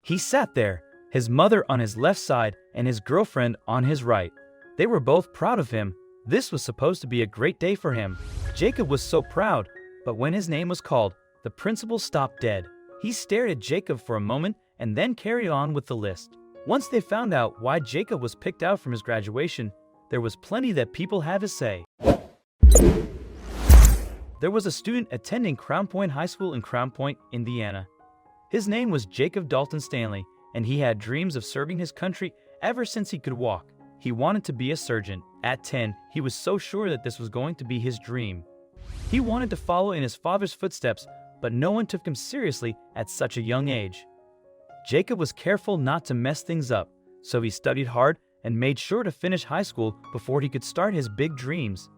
He sat there, his mother on his left side and his girlfriend on his right. They were both proud of him. This was supposed to be a great day for him. Jacob was so proud, but when his name was called, the principal stopped dead. He stared at Jacob for a moment and then carried on with the list. Once they found out why Jacob was picked out from his graduation, there was plenty that people had to say. There was a student attending Crown Point High School in Crown Point, Indiana. His name was Jacob Dalton Stanley, and he had dreams of serving his country ever since he could walk. He wanted to be a surgeon. At 10, he was so sure that this was going to be his dream. He wanted to follow in his father's footsteps, but no one took him seriously at such a young age. Jacob was careful not to mess things up, so he studied hard and made sure to finish high school before he could start his big dreams.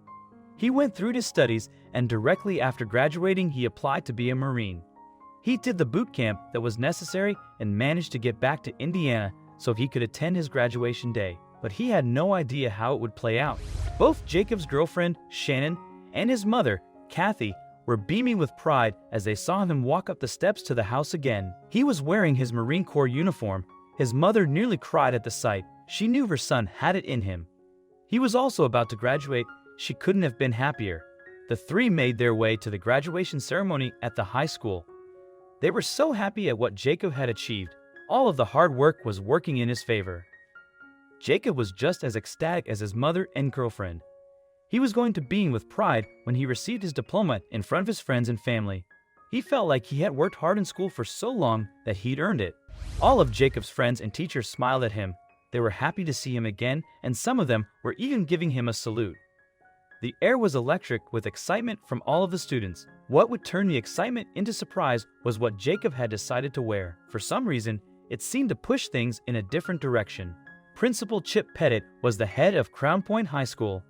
He went through his studies, and directly after graduating, he applied to be a Marine. He did the boot camp that was necessary and managed to get back to Indiana so he could attend his graduation day, but he had no idea how it would play out. Both Jacob's girlfriend, Shannon, and his mother, Kathy, were beaming with pride as they saw him walk up the steps to the house again. He was wearing his Marine Corps uniform. His mother nearly cried at the sight. She knew her son had it in him. He was also about to graduate. She couldn't have been happier. The three made their way to the graduation ceremony at the high school. They were so happy at what Jacob had achieved. All of the hard work was working in his favor. Jacob was just as ecstatic as his mother and girlfriend. He was going to beam with pride when he received his diploma in front of his friends and family. He felt like he had worked hard in school for so long that he'd earned it. All of Jacob's friends and teachers smiled at him. They were happy to see him again, and some of them were even giving him a salute. The air was electric with excitement from all of the students. What would turn the excitement into surprise was what Jacob had decided to wear. For some reason, it seemed to push things in a different direction. Principal Chip Pettit was the head of Crown Point High School.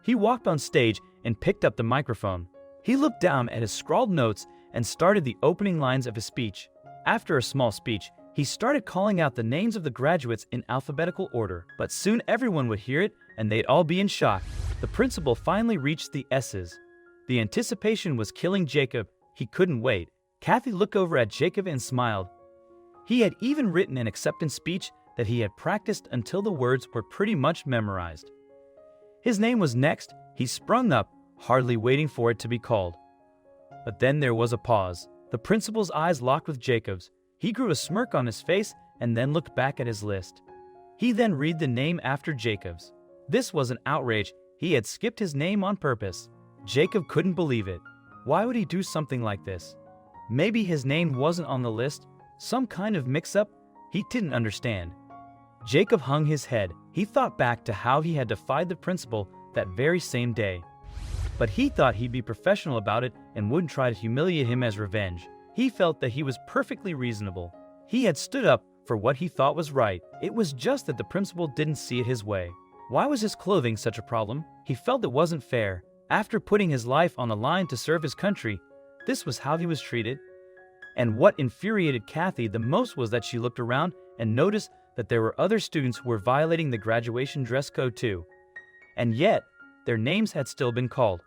He walked on stage and picked up the microphone. He looked down at his scrawled notes and started the opening lines of his speech. After a small speech, he started calling out the names of the graduates in alphabetical order, but soon everyone would hear it and they'd all be in shock. The principal finally reached the S's. The anticipation was killing Jacob. He couldn't wait. Kathy looked over at Jacob and smiled. He had even written an acceptance speech that he had practiced until the words were pretty much memorized. His name was next. He sprung up, hardly waiting for it to be called. But then there was a pause. The principal's eyes locked with Jacob's. He grew a smirk on his face and then looked back at his list. He then read the name after Jacob's. This was an outrage. He had skipped his name on purpose. Jacob couldn't believe it. Why would he do something like this? Maybe his name wasn't on the list? Some kind of mix-up? He didn't understand. Jacob hung his head. He thought back to how he had defied the principal that very same day. But he thought he'd be professional about it and wouldn't try to humiliate him as revenge. He felt that he was perfectly reasonable. He had stood up for what he thought was right. It was just that the principal didn't see it his way. Why was his clothing such a problem? He felt it wasn't fair. After putting his life on the line to serve his country, this was how he was treated. And what infuriated Kathy the most was that she looked around and noticed that there were other students who were violating the graduation dress code too. And yet, their names had still been called.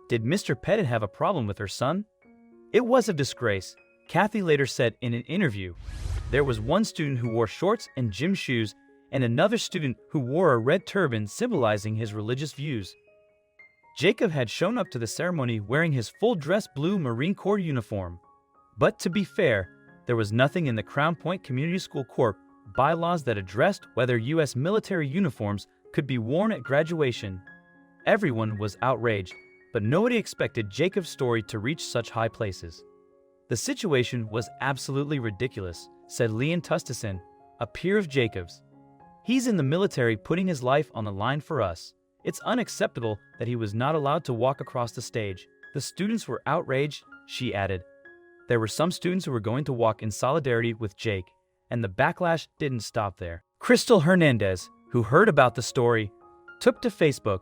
Did Mr. Pettit have a problem with her son? It was a disgrace, Kathy later said in an interview. There was one student who wore shorts and gym shoes, and another student who wore a red turban symbolizing his religious views. Jacob had shown up to the ceremony wearing his full-dress blue Marine Corps uniform. But to be fair, there was nothing in the Crown Point Community School Corp bylaws that addressed whether U.S. military uniforms could be worn at graduation. Everyone was outraged, but nobody expected Jacob's story to reach such high places. The situation was absolutely ridiculous, said Leon Tustison, a peer of Jacob's. He's in the military putting his life on the line for us. It's unacceptable that he was not allowed to walk across the stage. The students were outraged, she added. There were some students who were going to walk in solidarity with Jake, and the backlash didn't stop there. Crystal Hernandez, who heard about the story, took to Facebook.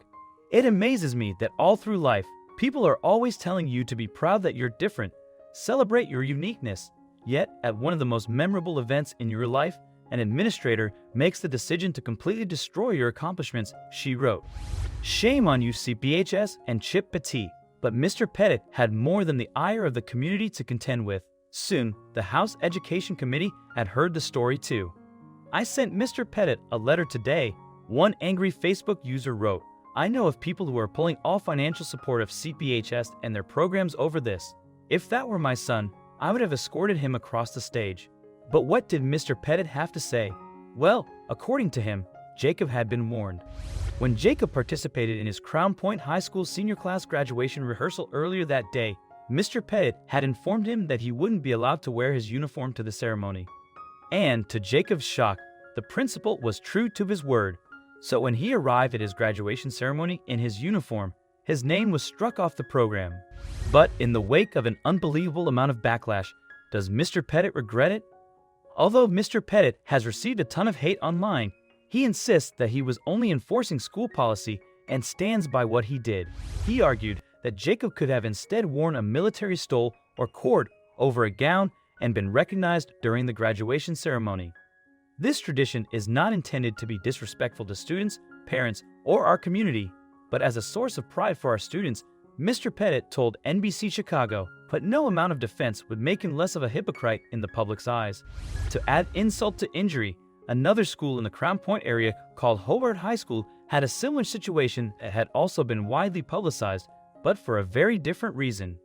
It amazes me that all through life, people are always telling you to be proud that you're different, celebrate your uniqueness. Yet, at one of the most memorable events in your life, an administrator makes the decision to completely destroy your accomplishments, she wrote. Shame on you, CPHS and Chip Petit. But Mr. Pettit had more than the ire of the community to contend with. Soon, the House Education Committee had heard the story too. "I sent Mr. Pettit a letter today," one angry Facebook user wrote. "I know of people who are pulling all financial support of CPHS and their programs over this. If that were my son, I would have escorted him across the stage." But what did Mr. Pettit have to say? Well, according to him, Jacob had been warned. When Jacob participated in his Crown Point High School senior class graduation rehearsal earlier that day, Mr. Pettit had informed him that he wouldn't be allowed to wear his uniform to the ceremony. And, to Jacob's shock, the principal was true to his word. So when he arrived at his graduation ceremony in his uniform, his name was struck off the program. But in the wake of an unbelievable amount of backlash, does Mr. Pettit regret it? Although Mr. Pettit has received a ton of hate online, he insists that he was only enforcing school policy and stands by what he did. He argued that Jacob could have instead worn a military stole or cord over a gown and been recognized during the graduation ceremony. This tradition is not intended to be disrespectful to students, parents, or our community, but as a source of pride for our students, Mr. Pettit told NBC Chicago, but no amount of defense would make him less of a hypocrite in the public's eyes. To add insult to injury, another school in the Crown Point area called Hobart High School had a similar situation that had also been widely publicized, but for a very different reason.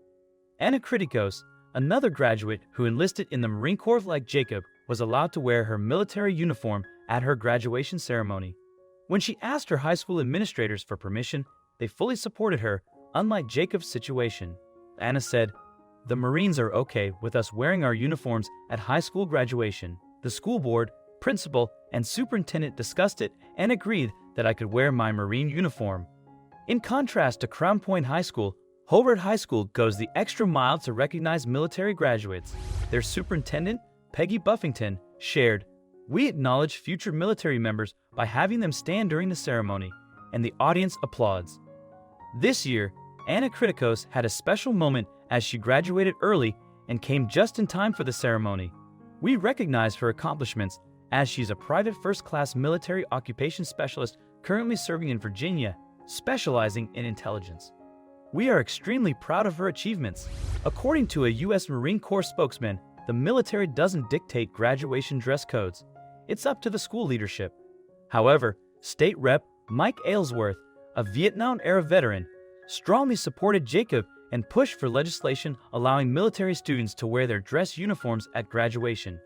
Anna Kritikos, another graduate who enlisted in the Marine Corps like Jacob, was allowed to wear her military uniform at her graduation ceremony. When she asked her high school administrators for permission, they fully supported her, unlike Jacob's situation. Anna said, "The Marines are okay with us wearing our uniforms at high school graduation. The school board, principal, and superintendent discussed it and agreed that I could wear my Marine uniform." In contrast to Crown Point High School, Hobart High School goes the extra mile to recognize military graduates. Their superintendent, Peggy Buffington, shared, "We acknowledge future military members by having them stand during the ceremony," and the audience applauds. This year, Anna Kritikos had a special moment as she graduated early and came just in time for the ceremony. "We recognize her accomplishments as she's a private first-class military occupation specialist currently serving in Virginia, specializing in intelligence. We are extremely proud of her achievements." According to a U.S. Marine Corps spokesman, the military doesn't dictate graduation dress codes. It's up to the school leadership. However, State Rep. Mike Aylesworth, a Vietnam-era veteran, strongly supported Jacob and pushed for legislation allowing military students to wear their dress uniforms at graduation.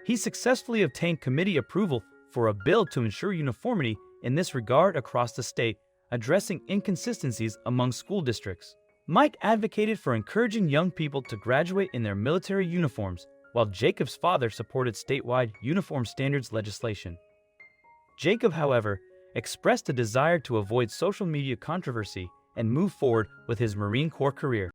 He successfully obtained committee approval for a bill to ensure uniformity in this regard across the state, addressing inconsistencies among school districts. Mike advocated for encouraging young people to graduate in their military uniforms, while Jacob's father supported statewide uniform standards legislation. Jacob, however, expressed a desire to avoid social media controversy and move forward with his Marine Corps career.